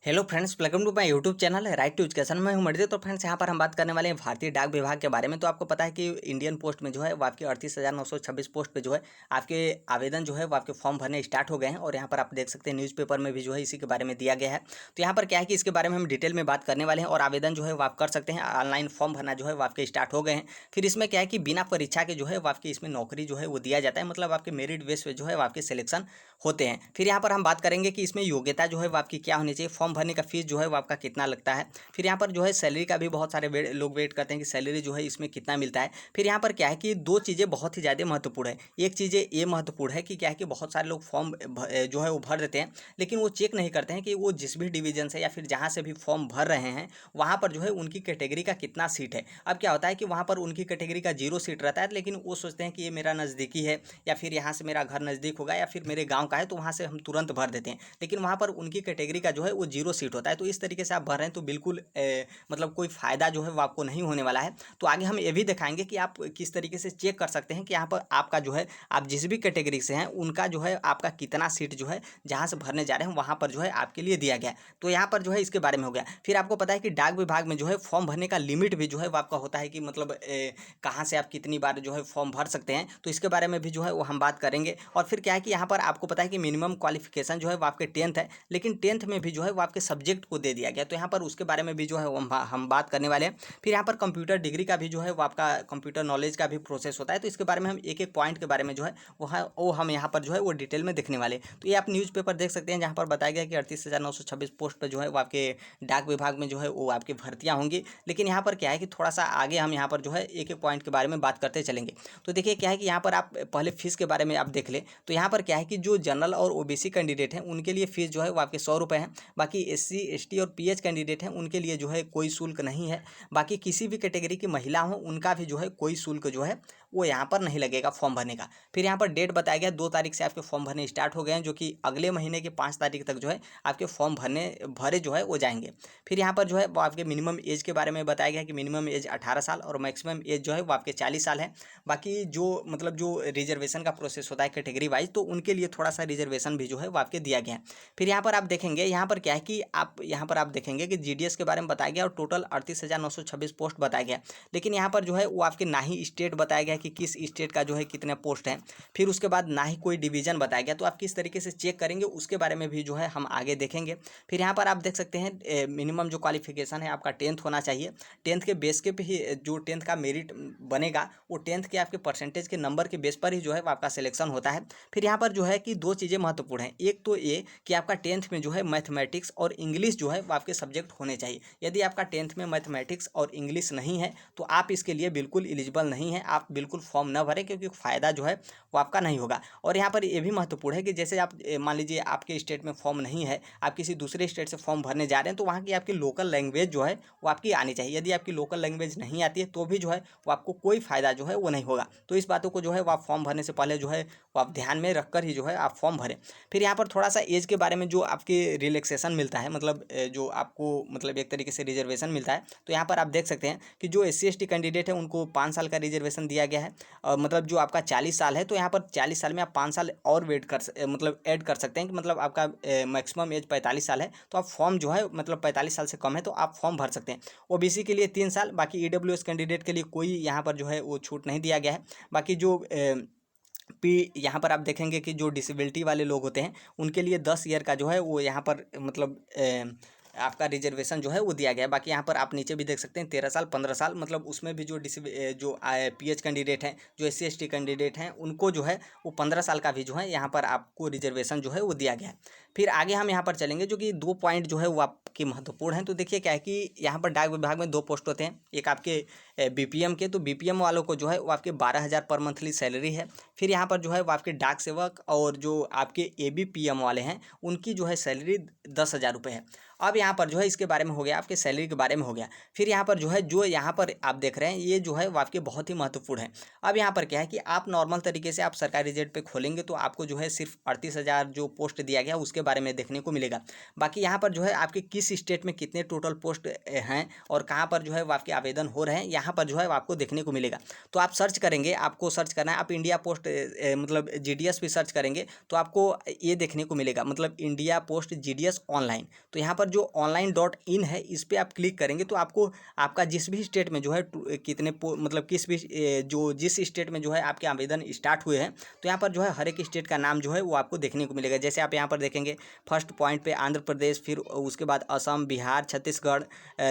Hello friends, welcome to my YouTube channel right to education. मैं हूं मर्जी। तो फ्रेंड्स, यहां पर हम बात करने वाले हैं भारतीय डाक विभाग के बारे में। तो आपको पता है कि इंडियन पोस्ट में जो है वो आपके 38,926 पोस्ट पे जो है आपके आवेदन जो है वो आपके फॉर्म भरने स्टार्ट हो गए हैं। और यहाँ पर आप देख सकते हैं न्यूज़पेपर में भी जो है इसी के बारे में दिया गया है। तो यहाँ पर क्या है कि इसके बारे में हम डिटेल में बात करने वाले हैं। और आवेदन जो है वो आप कर सकते हैं। ऑनलाइन फॉर्म भरना जो है वो आपके स्टार्ट हो गए हैं। फिर इसमें क्या है कि बिना परीक्षा के जो है वो आपकी इसमें नौकरी जो है वो दिया जाता है। मतलब आपके मेरिट बेस पे जो है वो आपके सिलेक्शन होते हैं। फिर यहाँ पर हम बात करेंगे कि इसमें योग्यता जो है वो आपकी क्या होनी चाहिए, फॉर्म भरने का फीस जो है वो आपका कितना लगता है। फिर यहाँ पर जो है सैलरी का भी बहुत सारे लोग वेट करते हैं कि सैलरी जो है इसमें कितना मिलता है। फिर यहाँ पर क्या है कि दो चीज़ें बहुत ही ज़्यादा महत्वपूर्ण है। एक चीज़ ये महत्वपूर्ण है कि क्या है कि बहुत सारे लोग फॉर्म जो है वो भर देते हैं, लेकिन वो चेक नहीं करते हैं कि वो जिस भी डिवीजन से या फिर जहाँ से भी फॉर्म भर रहे हैं वहाँ पर जो है उनकी कैटेगरी का कितना सीट है। अब क्या होता है कि वहाँ पर उनकी कैटेगरी का 0 सीट रहता है, लेकिन वो सोचते हैं कि ये मेरा नज़दीकी है या फिर यहाँ से मेरा घर नज़दीक होगा या फिर मेरे गाँव का है, तो वहाँ से हम तुरंत भर देते हैं। लेकिन वहाँ पर उनकी कैटेगरी का जो है वो 0 सीट होता है। तो इस तरीके से आप भर रहे हैं तो बिल्कुल मतलब कोई फ़ायदा जो है वो आपको नहीं होने वाला है। तो आगे हम ये भी दिखाएंगे कि आप किस तरीके से चेक कर सकते हैं कि यहाँ पर आपका जो है आप जिस भी कैटेगरी से हैं उनका जो है आपका कितना सीट जो है जहाँ से भरने जा रहे हैं वहाँ पर जो है आपके लिए दिया गया है। तो यहाँ पर जो है इसके बारे में हो गया। फिर आपको पता है कि डाक विभाग में जो है फॉर्म भरने का लिमिट भी जो है वो आपका होता है कि मतलब कहाँ से आप कितनी बार जो है फॉर्म भर सकते हैं। तो इसके बारे में भी जो है वो हम बात करेंगे। और फिर क्या है कि यहाँ पर आपको पता है कि मिनिमम क्वालिफिकेशन जो है वो आपके 10th है, लेकिन 10th में भी जो है वो आपके सब्जेक्ट को दे दिया गया। तो यहाँ पर उसके बारे में भी जो है वो हम बात करने वाले हैं। फिर यहाँ पर कंप्यूटर डिग्री का भी जो है वो आपका कंप्यूटर नॉलेज का भी प्रोसेस होता है। तो इसके बारे में हम एक एक पॉइंट के बारे में जो है वो हम यहाँ पर जो है वो डिटेल में देखने वाले हैं। तो ये आप न्यूज़पेपर देख सकते हैं जहाँ पर बताया गया कि 38,926 पोस्ट पर जो है वो आपके डाक विभाग में जो है वो आपकी भर्तियाँ होंगी। लेकिन यहाँ पर क्या है कि थोड़ा सा आगे हम यहाँ पर जो है एक एक पॉइंट के बारे में बात करते चलेंगे। तो देखिए क्या है कि यहाँ पर आप पहले फीस के बारे में आप देख लें। तो यहाँ पर क्या है कि जो जनरल और ओबीसी कैंडिडेट हैं उनके लिए फीस जो है वो आपके 100 रुपये हैं। बाकी एससी एसटी और पीएच कैंडिडेट हैं उनके लिए जो है कोई शुल्क नहीं है। बाकी किसी भी कैटेगरी की महिला हो उनका भी जो है कोई शुल्क जो है वो यहाँ पर नहीं लगेगा फॉर्म भरने का। फिर यहाँ पर डेट बताया गया 2 तारीख से आपके फॉर्म भरने स्टार्ट हो गए हैं, जो कि अगले महीने के 5 तारीख तक जो है आपके फॉर्म भरे जो है वो जाएंगे। फिर यहाँ पर जो है वो आपके मिनिमम एज के बारे में बताया गया कि मिनिमम एज 18 साल और मैक्सिमम एज जो है वो आपके 40 साल है। बाकी जो मतलब जो रिजर्वेशन का प्रोसेस होता है कैटेगरी वाइज, तो उनके लिए थोड़ा सा रिजर्वेशन भी जो है वो आपके दिया गया है। फिर यहाँ पर आप देखेंगे, यहाँ पर क्या है कि आप यहाँ पर आप देखेंगे कि जीडीएस के बारे में बताया गया और टोटल 38,926 पोस्ट बताया गया। लेकिन यहाँ पर जो है वो आपके ना ही स्टेट बताया गया कि किस स्टेट का जो है कितने पोस्ट हैं। फिर उसके बाद ना ही कोई डिवीजन बताया गया। तो आप किस तरीके से चेक करेंगे उसके बारे में भी जो है हम आगे देखेंगे। फिर यहाँ पर आप देख सकते हैं मिनिमम जो क्वालिफिकेशन है आपका 10th होना चाहिए। 10th के बेस के पे ही जो 10th का मेरिट बनेगा वो 10th के आपके परसेंटेज के नंबर के बेस पर ही जो है वो आपका सिलेक्शन होता है। फिर यहाँ पर जो है कि दो चीज़ें महत्वपूर्ण हैं। एक तो ये कि आपका 10th में जो है मैथमेटिक्स और इंग्लिश जो है वो आपके सब्जेक्ट होने चाहिए। यदि आपका 10th में मैथमेटिक्स और इंग्लिश नहीं है तो आप इसके लिए बिल्कुल एलिजिबल नहीं है। आप बिल्कुल फॉर्म न भरें, क्योंकि फ़ायदा जो है वो आपका नहीं होगा। और यहाँ पर ये भी महत्वपूर्ण है कि जैसे आप मान लीजिए आपके स्टेट में फॉर्म नहीं है, आप किसी दूसरे स्टेट से फॉर्म भरने जा रहे हैं, तो वहाँ की आपकी लोकल लैंग्वेज जो है वो आपकी आनी चाहिए। यदि आपकी लोकल लैंग्वेज नहीं आती है तो भी जो है वो आपको कोई फ़ायदा जो है वो नहीं होगा। तो इस बातों को जो है वो आप फॉर्म भरने से पहले जो है वो आप ध्यान में रखकर ही जो है आप फॉर्म भरें। फिर यहाँ पर थोड़ा सा एज के बारे में जो आपके रिलैक्सेशन मिलता है, मतलब जो आपको मतलब एक तरीके से रिजर्वेशन मिलता है। तो यहाँ पर आप देख सकते हैं कि जो एससी एसटी कैंडिडेट है उनको 5 साल का रिजर्वेशन दिया गया है। मतलब जो आपका 40 साल है तो यहाँ पर 40 साल में आप 5 साल और मतलब ऐड कर सकते हैं कि मतलब आपका मैक्सिमम एज 45 साल है तो आप फॉर्म जो है मतलब 45 साल से कम है तो आप फॉर्म भर सकते हैं। ओबीसी के लिए 3 साल, बाकी ईडब्ल्यूएस कैंडिडेट के लिए कोई यहाँ पर जो है वो छूट नहीं दिया गया है। बाकी जो यहाँ पर आप देखेंगे कि जो डिसेबिलिटी वाले लोग होते हैं उनके लिए 10 ईयर का जो है वो यहाँ पर मतलब आपका रिजर्वेशन जो है वो दिया गया है। बाकी यहाँ पर आप नीचे भी देख सकते हैं 13 साल 15 साल, मतलब उसमें भी जो पीएच कैंडिडेट हैं, जो एससी एसटी कैंडिडेट हैं, उनको जो है वो 15 साल का भी जो है यहाँ पर आपको रिजर्वेशन जो है वो दिया गया है। फिर आगे हम यहाँ पर चलेंगे, जो कि 2 पॉइंट जो है वो आपके महत्वपूर्ण हैं। तो देखिए क्या है कि यहाँ पर डाक विभाग में 2 पोस्ट होते हैं। एक आपके बीपीएम के, तो बीपीएम वालों को जो है वो आपके 12,000 पर मंथली सैलरी है। फिर यहाँ पर जो है वो आपके डाक सेवक और जो आपके एबीपीएम वाले हैं उनकी जो है सैलरी 10,000 रुपये है। अब यहाँ पर जो है इसके बारे में हो गया, आपके सैलरी के बारे में हो गया। फिर यहाँ पर जो है जो यहाँ पर आप देख रहे हैं ये जो है वो आपके बहुत ही महत्वपूर्ण है। अब यहाँ पर क्या है कि आप नॉर्मल तरीके से आप सरकारी रिजल्ट पे खोलेंगे तो आपको जो है सिर्फ 38,000 जो पोस्ट दिया गया उसके उसके बारे में देखने को मिलेगा। बाकी यहाँ पर जो है आपके किस स्टेट में कितने टोटल पोस्ट हैं और कहाँ पर जो है वो आपके आवेदन हो रहे हैं, यहाँ पर जो है वो आपको देखने को मिलेगा। तो आप सर्च करेंगे, आपको सर्च करना है, आप इंडिया पोस्ट मतलब GDS भी सर्च करेंगे तो आपको ये देखने को मिलेगा, मतलब इंडिया पोस्ट GDS ऑनलाइन। तो यहाँ पर जो online.in है इस पर आप क्लिक करेंगे तो आपको आपका जिस भी स्टेट में जो है कितने मतलब किस भी जो जिस स्टेट में जो है आपके आवेदन स्टार्ट हुए हैं, तो यहाँ पर जो है हर एक स्टेट का नाम जो है वो आपको देखने को मिलेगा। जैसे आप यहाँ पर देखेंगे फर्स्ट पॉइंट पे आंध्र प्रदेश, फिर उसके बाद असम, बिहार, छत्तीसगढ़,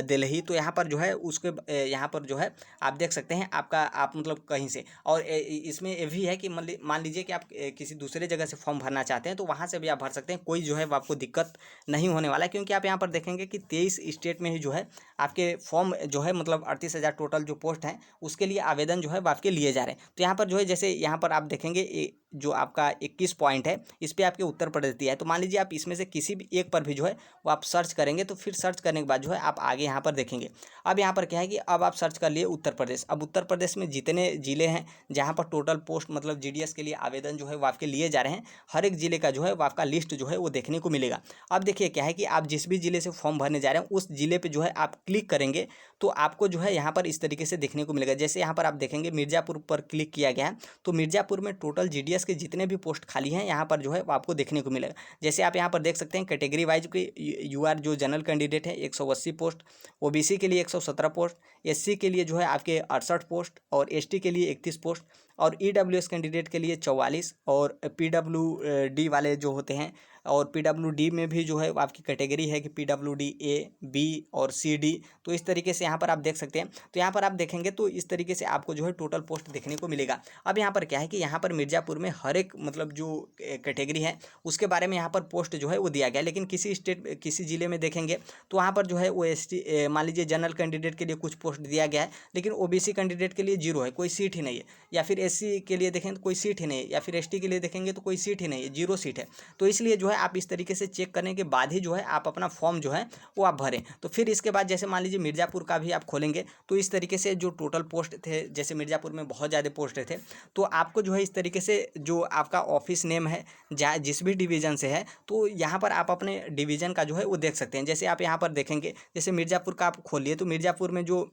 दिल्ली। तो यहाँ पर जो है उसके यहाँ पर जो है आप देख सकते हैं आपका आप मतलब कहीं से। और इसमें ये भी है कि मान लीजिए कि आप किसी दूसरे जगह से फॉर्म भरना चाहते हैं तो वहाँ से भी आप भर सकते हैं, कोई जो है वो आपको दिक्कत नहीं होने वाला है। क्योंकि आप यहाँ पर देखेंगे कि 23 स्टेट में ही जो है आपके फॉर्म जो है मतलब 38,000 टोटल जो पोस्ट हैं उसके लिए आवेदन जो है वो आपके लिए जा रहे हैं। तो यहाँ पर जो है जैसे यहाँ पर आप देखेंगे जो आपका 21 पॉइंट है इस पर आपके उत्तर प्रदेश दिया है। तो मान लीजिए आप इसमें से किसी भी एक पर भी जो है वो आप सर्च करेंगे तो फिर सर्च करने के बाद जो है आप आगे यहाँ पर देखेंगे। अब यहाँ पर क्या है कि अब आप सर्च कर लिए उत्तर प्रदेश। अब उत्तर प्रदेश में जितने ज़िले हैं जहाँ पर टोटल पोस्ट मतलब GDS के लिए आवेदन जो है वो आपके लिए जा रहे हैं, हर एक ज़िले का जो है वो आपका लिस्ट जो है वो देखने को मिलेगा। अब देखिए क्या है कि आप जिस भी ज़िले से फॉर्म भरने जा रहे हैं उस ज़िले पर जो है आप क्लिक करेंगे तो आपको जो है यहाँ पर इस तरीके से देखने को मिलेगा। जैसे यहाँ पर आप देखेंगे मिर्ज़ापुर पर क्लिक किया गया है तो मिर्ज़ापुर में टोटल GDS के जितने भी पोस्ट खाली हैं यहाँ पर जो है वो आपको देखने को मिलेगा। जैसे आप यहाँ पर देख सकते हैं कैटेगरी वाइज की UR जो जनरल कैंडिडेट है 180 पोस्ट, OBC के लिए 117 पोस्ट, SC के लिए जो है आपके 68 पोस्ट और ST के लिए 31 पोस्ट और EWS कैंडिडेट के लिए 44 और PWD वाले जो होते हैं और PWD में भी जो है आपकी कैटेगरी है कि PWD A, B और CD। तो इस तरीके से यहाँ पर आप देख सकते हैं। तो यहाँ पर आप देखेंगे तो इस तरीके से आपको जो है टोटल पोस्ट देखने को मिलेगा। अब यहाँ पर क्या है कि यहाँ पर मिर्ज़ापुर में हर एक मतलब जो कैटेगरी है उसके बारे में यहाँ पर पोस्ट जो है वो दिया गया है। लेकिन किसी स्टेट किसी ज़िले में देखेंगे तो वहाँ पर जो है वो ST मान लीजिए जनरल कैंडिडेट के लिए कुछ पोस्ट दिया गया है लेकिन OBC कैंडिडेट के लिए 0 है, कोई सीट ही नहीं है। या फिर SC के लिए देखें तो कोई सीट ही नहीं है, या फिर ST के लिए देखेंगे तो कोई सीट ही नहीं है, 0 सीट है। तो इसलिए जो है आप इस तरीके से चेक करने के बाद ही जो है आप अपना फॉर्म जो है वो आप भरें। तो फिर इसके बाद जैसे मान लीजिए मिर्ज़ापुर का भी आप खोलेंगे तो इस तरीके से जो टोटल पोस्ट थे, जैसे मिर्ज़ापुर में बहुत ज़्यादा पोस्ट थे तो आपको जो है इस तरीके से जो आपका ऑफिस नेम है जिस भी डिवीज़न से है तो यहाँ पर आप अपने डिवीज़न का जो है वो देख सकते हैं। जैसे आप यहाँ पर देखेंगे जैसे मिर्ज़ापुर का आप खोलिए तो मिर्ज़ापुर में जो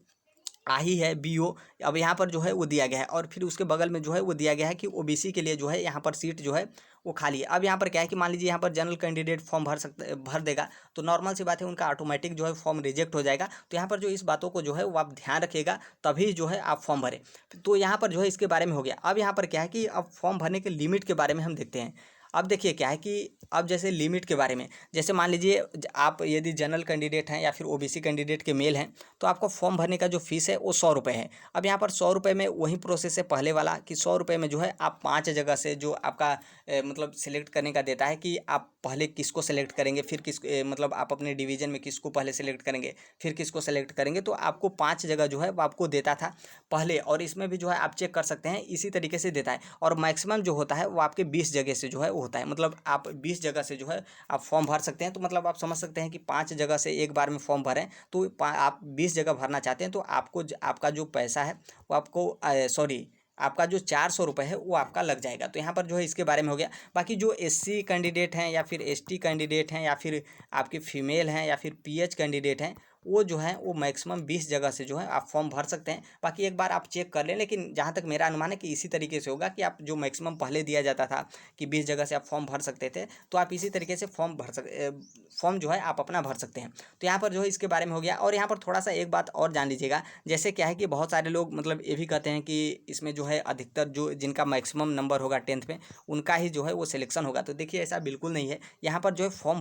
आही है BO, अब यहाँ पर जो है वो दिया गया है और फिर उसके बगल में जो है वो दिया गया है कि OBC के लिए जो है यहाँ पर सीट जो है वो खाली है। अब यहाँ पर क्या है कि मान लीजिए यहाँ पर जनरल कैंडिडेट फॉर्म भर देगा तो नॉर्मल सी बात है उनका ऑटोमेटिक जो है फॉर्म रिजेक्ट हो जाएगा। तो यहाँ पर जो इस बातों को जो है वो आप ध्यान रखिएगा तभी जो है आप फॉर्म भरें। तो यहाँ पर जो है इसके बारे में हो गया। अब यहाँ पर क्या है कि अब फॉर्म भरने के लिमिट के बारे में हम देखते हैं। अब देखिए क्या है कि अब जैसे लिमिट के बारे में, जैसे मान लीजिए आप यदि जनरल कैंडिडेट हैं या फिर OBC कैंडिडेट के मेल हैं तो आपको फॉर्म भरने का जो फीस है वो 100 रुपये है। अब यहाँ पर 100 रुपये में वही प्रोसेस है पहले वाला कि 100 रुपये में जो है आप 5 जगह से जो आपका मतलब सिलेक्ट करने का देता है कि आप पहले किसको सेलेक्ट करेंगे, फिर मतलब आप अपने डिवीज़न में किसको पहले सेलेक्ट करेंगे, फिर किसको सेलेक्ट करेंगे। तो आपको 5 जगह जो है वो आपको देता था पहले, और इसमें भी जो है आप चेक कर सकते हैं इसी तरीके से देता है। और मैक्सिमम जो होता है वो आपके 20 जगह से जो है वो होता है, मतलब आप 20 जगह से जो है आप फॉर्म भर सकते हैं। तो मतलब आप समझ सकते हैं कि 5 जगह से एक बार में फॉर्म भरें तो आप 20 जगह भरना चाहते हैं तो आपको आपका जो पैसा है वो आपको आपका जो 400 रुपये है वो आपका लग जाएगा। तो यहाँ पर जो है इसके बारे में हो गया। बाकी जो SC कैंडिडेट हैं या फिर ST कैंडिडेट हैं या फिर आपके फीमेल हैं या फिर PH कैंडिडेट हैं वो जो है वो मैक्सिमम 20 जगह से जो है आप फॉर्म भर सकते हैं। बाकी एक बार आप चेक कर लें, लेकिन जहाँ तक मेरा अनुमान है कि इसी तरीके से होगा कि आप जो मैक्सिमम पहले दिया जाता था कि 20 जगह से आप फॉर्म भर सकते थे तो आप इसी तरीके से फॉर्म जो है आप अपना भर सकते हैं। तो यहाँ पर जो है इसके बारे में हो गया। और यहाँ पर थोड़ा सा एक बात और जान लीजिएगा, जैसे क्या है कि बहुत सारे लोग मतलब ये भी कहते हैं कि इसमें जो है अधिकतर जो जिनका मैक्सिमम नंबर होगा 10th में उनका ही जो है वो सिलेक्शन होगा। तो देखिए ऐसा बिल्कुल नहीं है। यहाँ पर जो है फॉर्म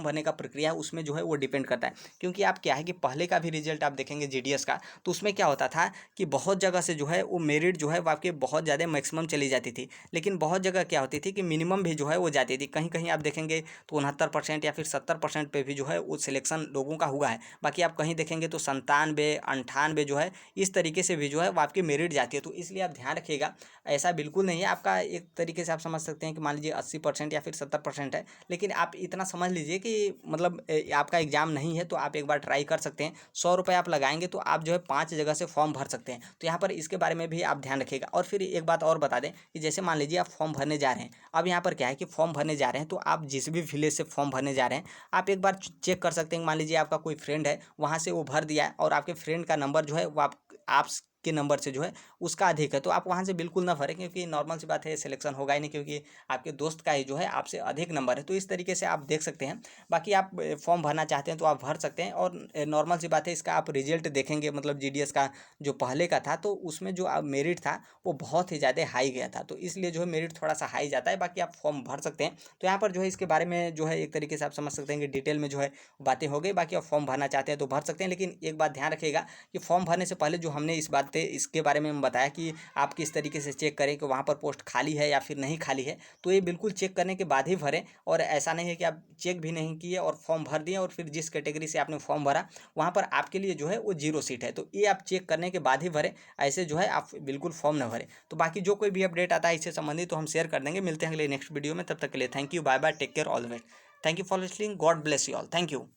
भरने का प्रक्रिया उसमें जो है वो डिपेंड करता है। क्योंकि आप क्या है कि पहले का भी रिजल्ट आप देखेंगे GDS का तो उसमें क्या होता था कि बहुत जगह से जो है वो मेरिट जो है वो आपके बहुत ज़्यादा मैक्सिमम चली जाती थी, लेकिन बहुत जगह क्या होती थी कि मिनिमम भी जो है वो जाती थी। कहीं कहीं आप देखेंगे तो 69% या फिर 70% पे भी जो है वो सिलेक्शन लोगों का हुआ है। बाकी आप कहीं देखेंगे तो 97, 98 जो है इस तरीके से भी जो है वो आपकी मेरिट जाती है। तो इसलिए आप ध्यान रखिएगा, ऐसा बिल्कुल नहीं है। आपका एक तरीके से आप समझ सकते हैं कि मान लीजिए 80% या फिर 70% है, लेकिन आप इतना समझ लीजिए कि मतलब आपका एग्ज़ाम नहीं है तो आप एक बार ट्राई कर सकते हैं। 100 रुपये आप लगाएंगे तो आप जो है 5 जगह से फॉर्म भर सकते हैं। तो यहाँ पर इसके बारे में भी आप ध्यान रखिएगा। और फिर एक बात और बता दें कि जैसे मान लीजिए आप फॉर्म भरने जा रहे हैं, अब यहाँ पर क्या है कि फॉर्म भरने जा रहे हैं तो आप जिस भी विलेज से फॉर्म भरने जा रहे हैं आप एक बार चेक कर सकते हैं। मान लीजिए आपका कोई फ्रेंड है, वहाँ से वो भर दिया है और आपके फ्रेंड का नंबर जो है वो आप के नंबर से जो है उसका अधिक है, तो आप वहाँ से बिल्कुल ना भरें, क्योंकि नॉर्मल सी बात है सिलेक्शन होगा ही नहीं, क्योंकि आपके दोस्त का ही जो है आपसे अधिक नंबर है। तो इस तरीके से आप देख सकते हैं। बाकी आप फॉर्म भरना चाहते हैं तो आप भर सकते हैं। और नॉर्मल सी बात है, इसका आप रिजल्ट देखेंगे, मतलब जीडीएस का जो पहले का था तो उसमें जो मेरिट था वो बहुत ही ज़्यादा हाई गया था, तो इसलिए जो है मेरिट थोड़ा सा हाई जाता है। बाकी आप फॉर्म भर सकते हैं। तो यहाँ पर जो है इसके बारे में जो है एक तरीके से आप समझ सकते हैं कि डिटेल में जो है बातें हो गई। बाकी आप फॉर्म भरना चाहते हैं तो भर सकते हैं, लेकिन एक बात ध्यान रखिएगा कि फॉर्म भरने से पहले जो हमने इसके बारे में बताया कि आप किस तरीके से चेक करें कि वहाँ पर पोस्ट खाली है या फिर नहीं खाली है, तो ये बिल्कुल चेक करने के बाद ही भरें। और ऐसा नहीं है कि आप चेक भी नहीं किए और फॉर्म भर दिए और फिर जिस कैटेगरी से आपने फॉर्म भरा वहाँ पर आपके लिए जो है वो 0 सीट है, तो ये आप चेक करने के बाद ही भरें। ऐसे जो है आप बिल्कुल फॉर्म न भरें। तो बाकी जो कोई भी अपडेट आता है इससे संबंधित तो हम शेयर कर देंगे। मिलते हैं अगले नेक्स्ट वीडियो में, तब तक के लिए thank you, bye bye, take care, all the best. Thank you for listening, God bless you all, thank you.